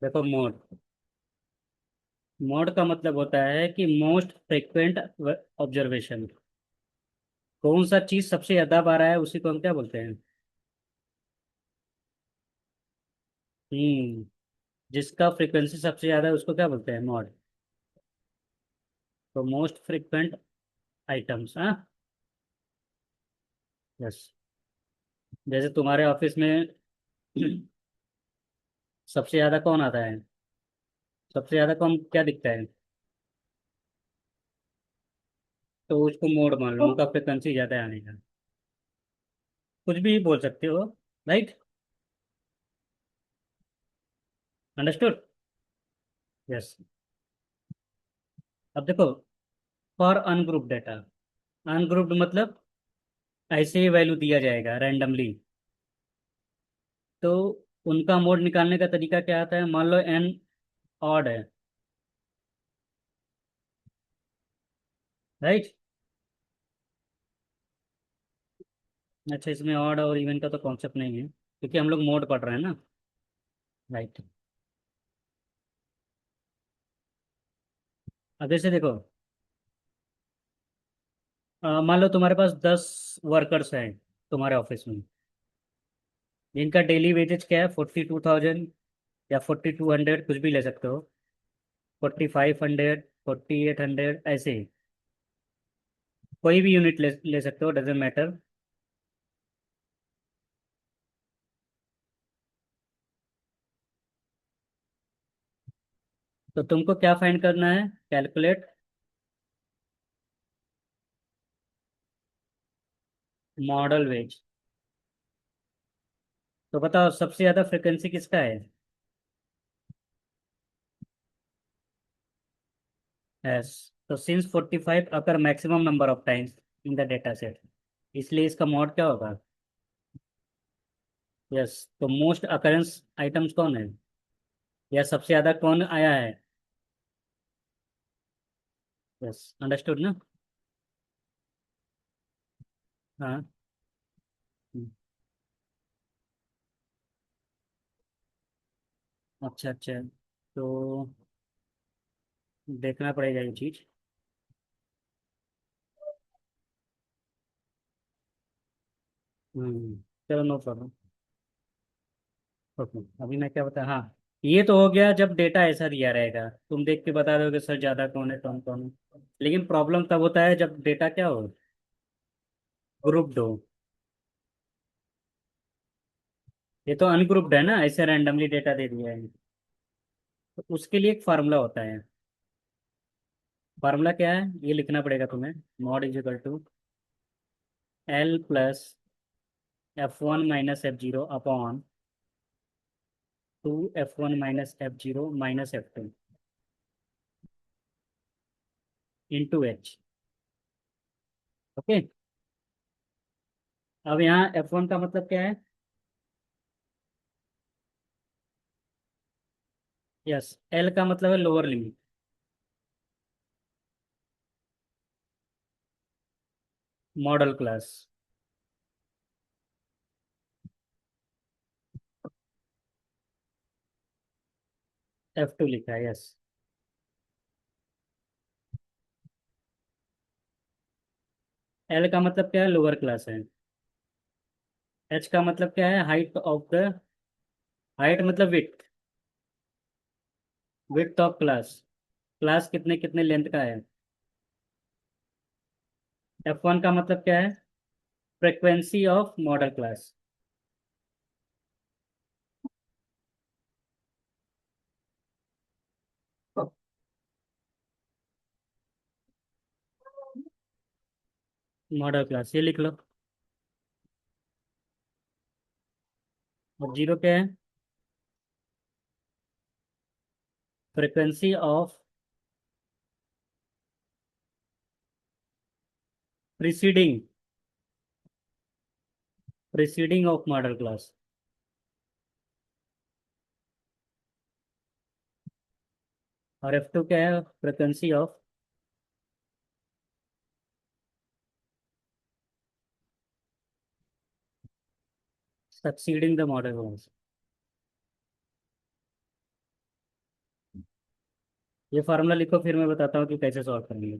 देखो, mode mode का मतलब होता है कि मोस्ट फ्रिक्वेंट ऑब्जर्वेशन। कौन सा चीज सबसे ज्यादा बार आया है उसी को हम क्या बोलते हैं? हम्म जिसका फ्रीक्वेंसी सबसे ज्यादा है उसको क्या बोलते हैं? मॉड। तो मोस्ट फ्रिक्वेंट आइटम्स, हाँ। यस। जैसे तुम्हारे ऑफिस में सबसे ज्यादा कौन आता है? सबसे ज्यादा कौन क्या दिखता है? तो उसको मोड मान लो, उनका फ्रिक्वेंसी ज्यादा है आने का। कुछ भी बोल सकते हो। राइट। अंडरस्टूड। यस। अब देखो, फॉर अनग्रुप डाटा। अनग्रुप्ड मतलब ऐसे ही वैल्यू दिया जाएगा रैंडमली। तो उनका मोड निकालने का तरीका क्या आता है? मान लो एन ऑड है। राइट। अच्छा, इसमें ऑड और इवन का तो कॉन्सेप्ट नहीं है क्योंकि हम लोग मोड पढ़ रहे हैं ना। राइट। अब जैसे देखो, मान लो तुम्हारे पास 10 वर्कर्स हैं तुम्हारे ऑफिस में। जिनका डेली वेजेस क्या है? 42,000 या 4,200, कुछ भी ले सकते हो। 4,500, 4,800, ऐसे ही। कोई भी यूनिट ले सकते हो, डजेंट मैटर। तो तुमको क्या फाइंड करना है? Calculate modal wage. तो बताओ सबसे ज्यादा फ्रिक्वेंसी किसका है? एस। तो since 45 occur maximum number of times in the data set, इसलिए इसका मॉड क्या होगा? यस। तो मोस्ट अकरेंस आइटम्स कौन है, या सबसे ज्यादा कौन आया है? यस। अंडरस्टूड ना? हाँ। हम्म, अच्छा अच्छा। तो देखना पड़ेगा ये चीज। चलो, नो प्रॉब्लम। ओके, अभी मैं क्या बता, हाँ। ये तो हो गया जब डेटा ऐसा दिया रहेगा, तुम देख के बता दोगे सर ज्यादा कौन है कौन कौन है। लेकिन प्रॉब्लम तब होता है जब डेटा क्या हो, ग्रुप्ड हो। ये तो अनग्रुप्ड है ना, ऐसे रैंडमली डेटा दे दिया है। तो उसके लिए एक फार्मूला होता है। फार्मूला क्या है ये लिखना पड़ेगा तुम्हें। Mode is equal to L plus F1 minus F0 upon 2 F1 minus F0 minus F2 into H. Okay. अब यहाँ F1 का मतलब क्या है? यस। एल का मतलब है lower limit. Model class. F2 लिखा है, यस। एल का मतलब क्या है? लोअर क्लास है। एच का मतलब क्या है? हाइट ऑफ द, हाइट मतलब with, width of class. Class कितने कितने लेंथ का है? F1 का मतलब क्या है? Frequency of model class. Model class ये लिख लो। और जीरो क्या है? Frequency of preceding, preceding of model class. और F2 क्या है? Frequency of succeeding the model class. ये फार्मूला लिखो, फिर मैं बताता हूँ कि कैसे सॉल्व करनी है।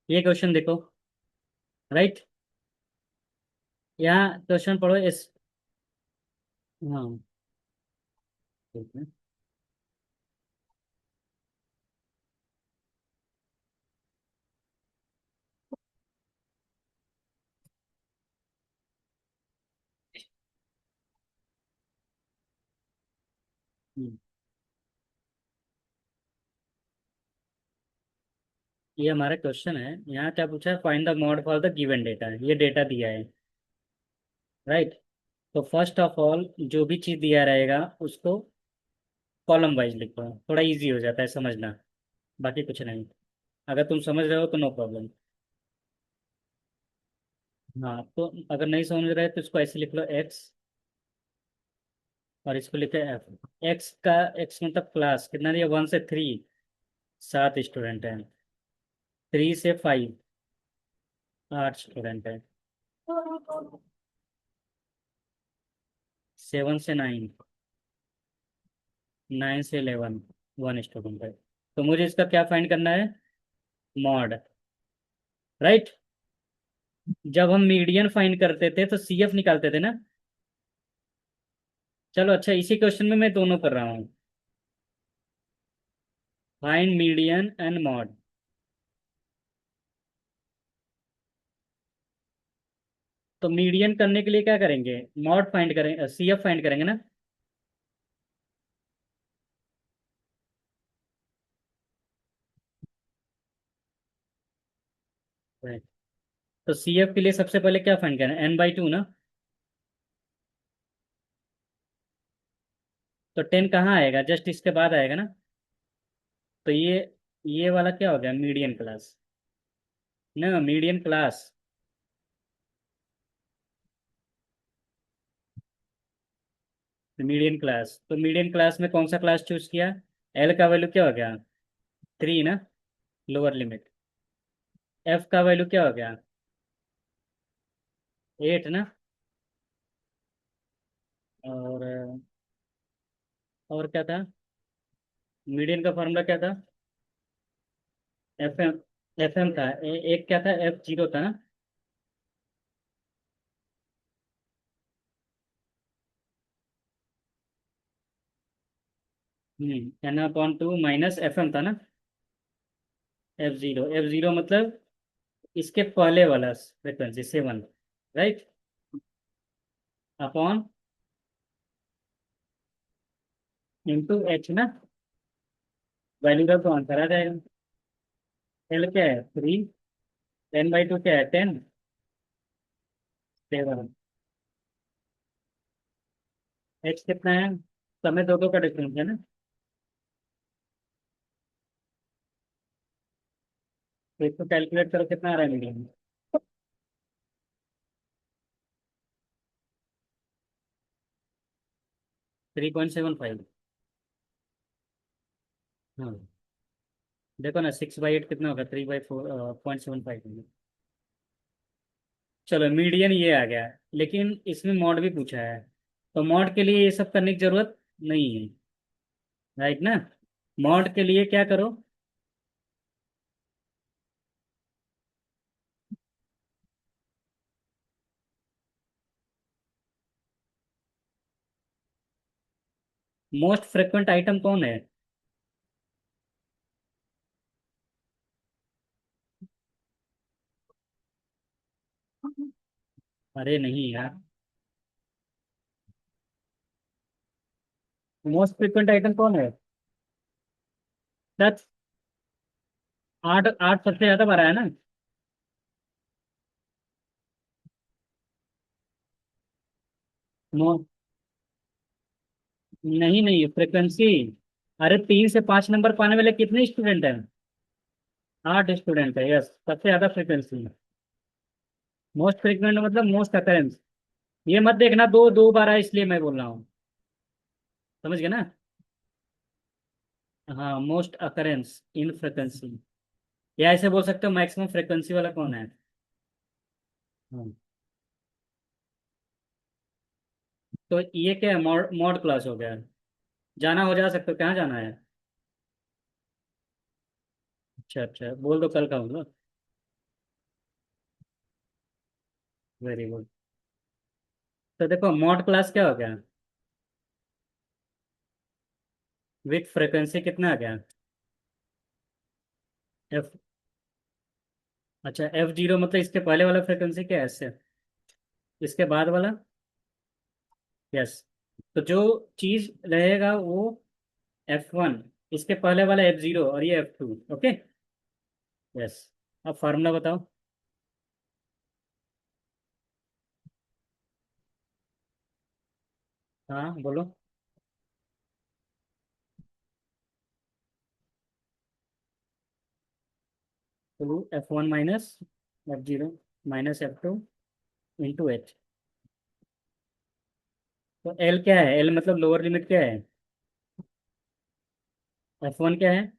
ये क्वेश्चन देखो। राइट। यहाँ क्वेश्चन पढ़ो इस। हाँ, ठीक है। हम्म, ये हमारा क्वेश्चन है। यहाँ क्या पूछा है, find the mod for the given data. ये डेटा दिया है। राइट। तो फर्स्ट ऑफ ऑल जो भी चीज़ दिया रहेगा उसको कॉलम वाइज लिखो, थोड़ा इजी हो जाता है समझना। बाकी कुछ नहीं। अगर तुम समझ रहे हो तो नो प्रॉब्लम। हाँ, तो अगर नहीं समझ रहे तो इसको ऐसे लिख लो, एक्स, और इसको लिखे एफ। एक्स का, एक्स मतलब क्लास कितना दिया, 1 से 3, 7 स्टूडेंट हैं। 3 से 5, 8 स्टूडेंट हैं। 7 से 9, 9 से 11, 1 स्टूडेंट है। तो मुझे इसका क्या फाइंड करना है, मॉड। राइट। जब हम मीडियन फाइंड करते थे तो सीएफ निकालते थे ना। चलो अच्छा, इसी क्वेश्चन में मैं दोनों कर रहा हूँ, फाइंड मीडियन एंड मॉड। तो मीडियन करने के लिए क्या करेंगे, मॉड फाइंड करेंगे, सीएफ फाइंड करेंगे ना। Right. तो सीएफ के लिए सबसे पहले क्या फाइंड करें, n/2 ना। तो 10 कहाँ आएगा, जस्ट इसके बाद आएगा ना। तो ये वाला क्या हो गया, मीडियन क्लास। ना, मीडियन क्लास। मीडियन क्लास, तो मीडियन क्लास में कौन सा क्लास चूज किया, एल का वैल्यू क्या हो गया, 3 ना, लोअर लिमिट। एफ का वैल्यू क्या हो गया, 8 ना। और क्या था, मीडियन का फॉर्मूला क्या था, एफ एम। एफ एम था, एक क्या था, F0 था ना। N/2 माइनस FM था ना। F0 मतलब इसके पहले वाला frequency 7। Right. Upon into H ना। वैल्यू का तो आंसर आ जाएगा। एल क्या है, 3। 10/2 क्या है, 10। 7। एच कितना है, समय दो दो का डिफरेंस है ना। तो इसको कैलकुलेट करो कितना आ रहा है मीडियम। 3.75। हाँ, देखो ना, 6/8 कितना होगा, 3/4.75। चलो मीडियन ये आ गया, लेकिन इसमें मॉड भी पूछा है। तो मॉड के लिए ये सब करने की जरूरत नहीं है। राइट ना। मॉड के लिए क्या करो, मोस्ट फ्रिक्वेंट आइटम कौन है। अरे नहीं यार, मोस्ट फ्रिक्वेंट आइटम कौन है, सच। आठ, आठ सबसे ज्यादा भरा है ना। नो, नहीं नहीं, फ्रिक्वेंसी। अरे 3 से 5 नंबर पाने वाले कितने स्टूडेंट हैं? 8 स्टूडेंट है, यस, सबसे ज्यादा फ्रिक्वेंसी है। मोस्ट फ्रिक्वेंट मतलब मोस्ट अकरेंस। ये मत देखना दो दो बार है इसलिए मैं बोल रहा हूँ। समझ गए ना? हाँ, मोस्ट अकरेंस इन फ्रिक्वेंसी। या ऐसे बोल सकते हो मैक्सिमम फ्रिक्वेंसी वाला कौन है। हाँ। तो ये क्या है, मॉड मॉड क्लास हो गया। जाना हो जा सकते हो, कहाँ जाना है? अच्छा अच्छा, बोल दो कल का होगा। Very good. तो देखो मॉड क्लास क्या हो गया? विथ फ्रिक्वेंसी कितना आ गया? एफ। अच्छा, F0 मतलब इसके पहले वाला फ्रिक्वेंसी क्या है इससे? इसके बाद वाला। यस। तो जो चीज रहेगा वो F1, इसके पहले वाला F0 और ये F2। ओके। यस। अब फार्मूला बताओ। हाँ बोलो। 2F1 minus F0 minus F2 into H. तो L क्या है? L मतलब लोअर लिमिट क्या है? F1 क्या है?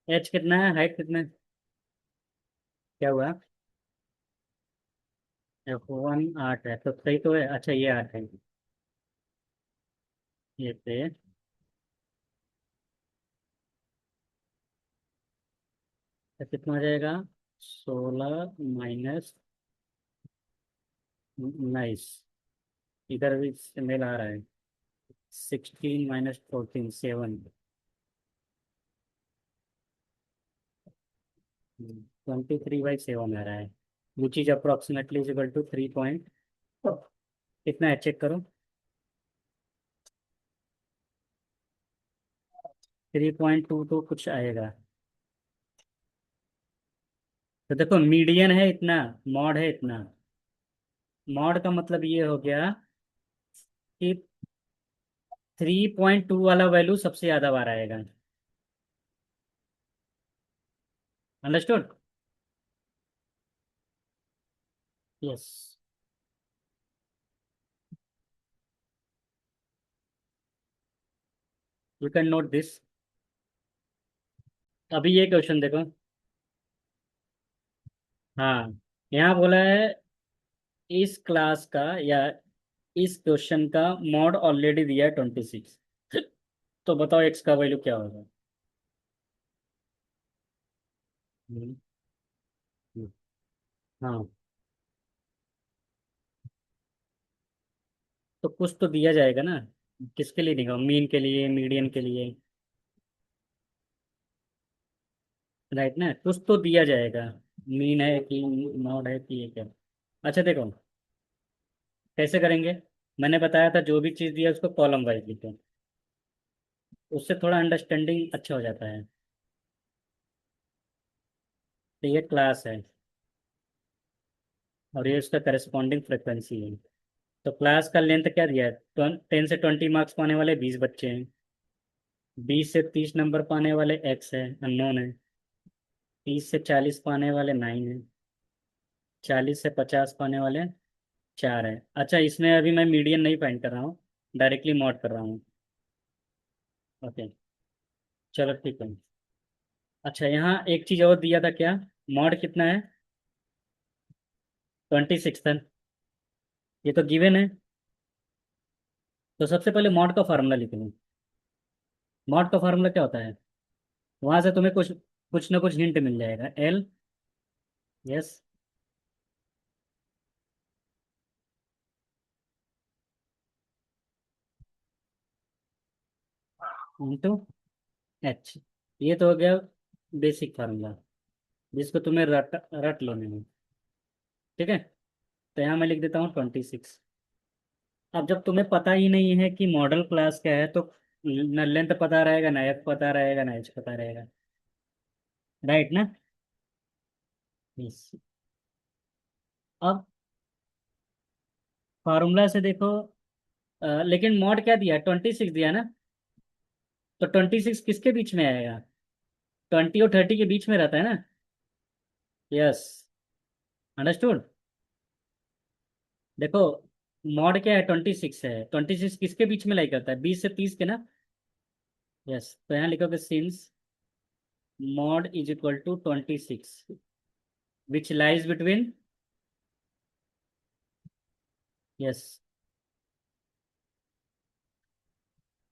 H कितना है? हाइट कितना है? क्या हुआ? F1 8 है तो सही तो है। अच्छा ये 8 है। ये पे तो कितना हो जाएगा? 16 माइनस 19। इधर भी से मेल आ रहा है। 16 माइनस 14 7। 23/7 आ रहा है। Which is approximately is equal to 3 point. कितना है चेक करो। 3.22 कुछ आएगा। तो देखो मीडियन है इतना, मॉड है इतना। मॉड का मतलब ये हो गया कि 3.2 वाला वैल्यू सबसे ज्यादा बार आएगा। Understood? Yes. You can note this. अभी ये क्वेश्चन देखो। हाँ, यहाँ बोला है इस क्लास का या इस क्वेश्चन का मॉड ऑलरेडी दिया है 26। तो बताओ एक्स का वैल्यू क्या होगा? हम्म, हम्म, हाँ। तो कुछ तो दिया जाएगा ना। किसके लिए देगा? मीन के लिए, मीडियन के लिए? राइट ना, कुछ तो दिया जाएगा। मीन है कि मॉड है कि ये क्या? अच्छा देखो कैसे करेंगे। मैंने बताया था जो भी चीज़ दिया उसको कॉलम वाइज लिखो। उससे थोड़ा अंडरस्टैंडिंग अच्छा हो जाता है। तो ये क्लास है और ये उसका करस्पॉन्डिंग फ्रिक्वेंसी है। तो क्लास का लेंथ क्या दिया है? 10 से 20 मार्क्स पाने वाले 20 बच्चे हैं। 20 से 30 नंबर पाने वाले एक्स है, अननोन है। 30 से 40 पाने वाले 9 है। 40 से 50 पाने वाले 4 है। अच्छा इसमें अभी मैं मीडियन नहीं फाइंड कर रहा हूँ, डायरेक्टली मॉड कर रहा हूँ। ओके। चलो ठीक है। अच्छा यहाँ एक चीज़ और दिया था क्या? मॉड कितना है? 26 था। ये तो गिवन है। तो सबसे पहले मॉड का फार्मूला लिख लो। मॉड का फार्मूला क्या होता है? वहां से तुम्हें कुछ कुछ ना कुछ हिंट मिल जाएगा। एल। यस। Into H. ये तो हो गया बेसिक फार्मूला, जिसको तुम्हें रट रट लेने में। ठीक है। तो यहाँ मैं लिख देता हूँ 26। अब जब तुम्हें पता ही नहीं है कि मॉडल क्लास क्या है तो न लेंथ पता रहेगा, ना एफ पता रहेगा, ना एच पता रहेगा। राइट ना? यस। अब फार्मूला से देखो, लेकिन मॉड क्या दिया, 26 दिया ना? तो 26 किसके बीच में आएगा? 20 और 30 के बीच में रहता है ना? यस। अंडरस्टूड। देखो, मॉड क्या है, 26 है, 26 किसके बीच में लाई करता है, 20 से 30 के ना? यस, तो यहाँ लिखोगे since mode is equal to 26 which lies between. Yes,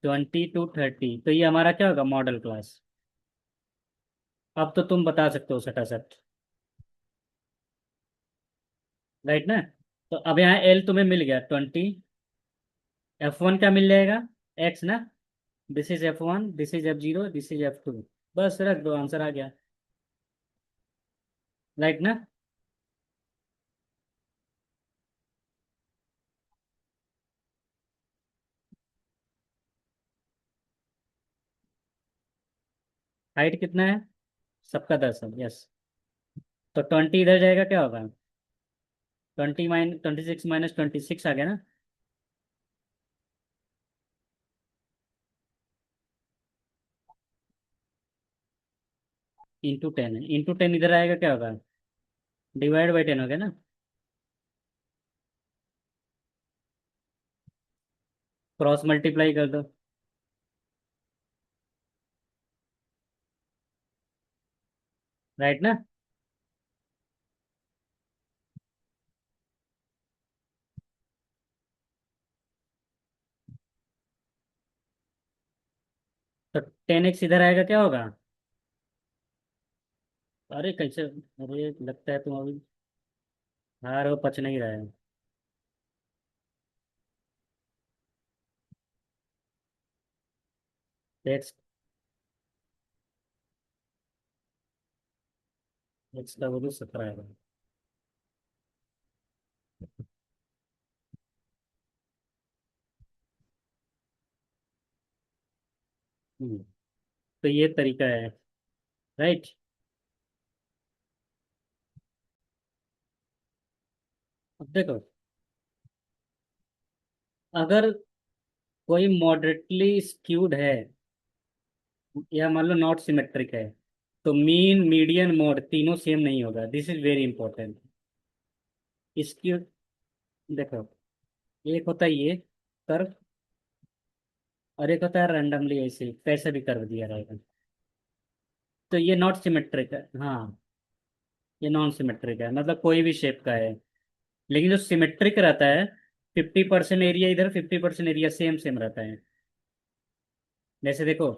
20 to 30, तो ये हमारा क्या होगा, मॉडल क्लास। अब तो तुम बता सकते हो सटासट। राइट ना? तो अब यहाँ एल तुम्हें मिल गया 20। F1 क्या मिल जाएगा, एक्स ना? This is F1, this is F0, this is F2। बस रख दो, आंसर आ गया। राइट ना? हाइट कितना है, सबका 10 है, यस। तो 20 इधर जाएगा, क्या होगा, 26 आ गया ना? इंटू 10 है, इंटू 10 इधर आएगा, क्या होगा, डिवाइड बाई 10 हो गया ना? क्रॉस मल्टीप्लाई कर दो। राइट ना? तो 10x इधर आएगा, क्या होगा? अरे कैसे, अरे लगता है तुम अभी हार हो, पच नहीं रहा है। एक्स, एक्स का वैल्यू 17 आएगा। हम्म, तो ये तरीका है। राइट। अब देखो, अगर कोई मॉडरेटली स्क्यूड है, या मान लो नॉट सिमेट्रिक है, तो मीन मीडियन मोड तीनों सेम नहीं होगा, this is very important. Skewed, देखो, एक होता है ये कर्व, और एक होता है रैंडमली ऐसे कैसे भी कर्व दिया रहेगा। तो ये नॉट सिमेट्रिक है, हाँ। ये नॉन सिमेट्रिक है, मतलब कोई भी शेप का है। लेकिन जो सिमेट्रिक रहता है, 50% एरिया इधर, 50% एरिया सेम सेम रहता है। जैसे देखो,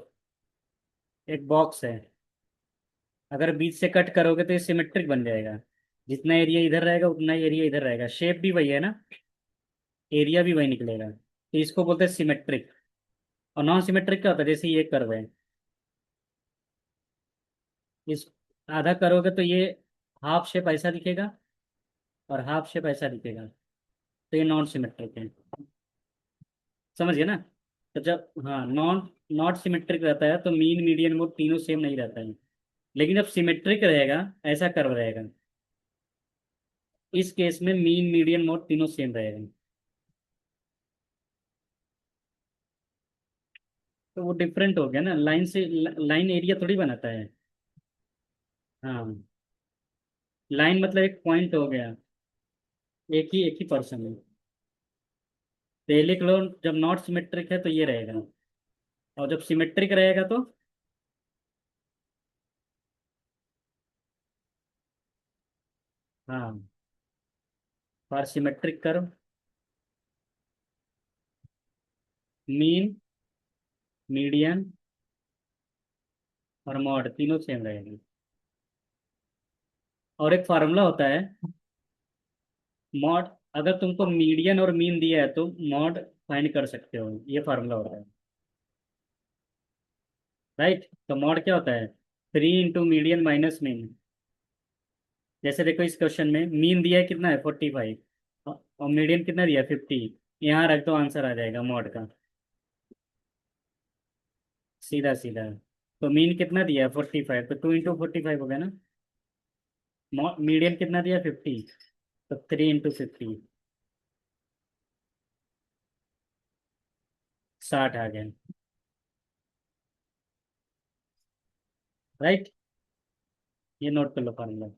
एक बॉक्स है, अगर बीच से कट करोगे तो ये सिमेट्रिक बन जाएगा। जितना एरिया इधर रहेगा उतना ही एरिया इधर रहेगा, शेप भी वही है ना, एरिया भी वही निकलेगा, तो इसको बोलते हैं सिमेट्रिक। और नॉन सिमेट्रिक क्या होता है, जैसे ये कर्व है, इस आधा करोगे तो ये हाफ शेप ऐसा दिखेगा, और हाफ शेप ऐसा दिखेगा, तो ये नॉन सिमेट्रिक है। समझ गए ना? तो जब, हाँ, नॉट सिमेट्रिक रहता है तो मीन मीडियन मोड तीनों सेम नहीं रहता है। लेकिन जब सिमेट्रिक रहेगा, ऐसा कर्व रहेगा, इस केस में मीन मीडियन मोड तीनों सेम रहेगा। तो वो डिफरेंट हो गया ना, लाइन से, लाइन एरिया थोड़ी बनाता है। हाँ, लाइन मतलब एक पॉइंट हो गया, एक ही पर्सन है। पहले क्लोन जब नॉट सिमेट्रिक है तो ये रहेगा, और जब सिमेट्रिक रहेगा तो, हाँ, for symmetric curve mean median और मॉड तीनों सेम रहेंगे। और एक फार्मूला होता है मॉड, अगर तुमको मीडियन और मीन दिया है तो मॉड फाइंड कर सकते हो, ये फार्मूला होता है। राइट, तो मॉड क्या होता है, 3 इंटू मीडियन माइनस मीन। जैसे देखो, इस क्वेश्चन में मीन दिया है कितना है, 45, और मीडियन कितना दिया है, 50। यहाँ रख दो, आंसर आ जाएगा मॉड का, सीधा सीधा। तो मीन कितना दिया है 45, तो 2 × 45 हो गया ना। मीडियन कितना दिया 50, तो 3 × 50, 60 आ गया। राइट, ये नोट कर लो फॉर्मूला।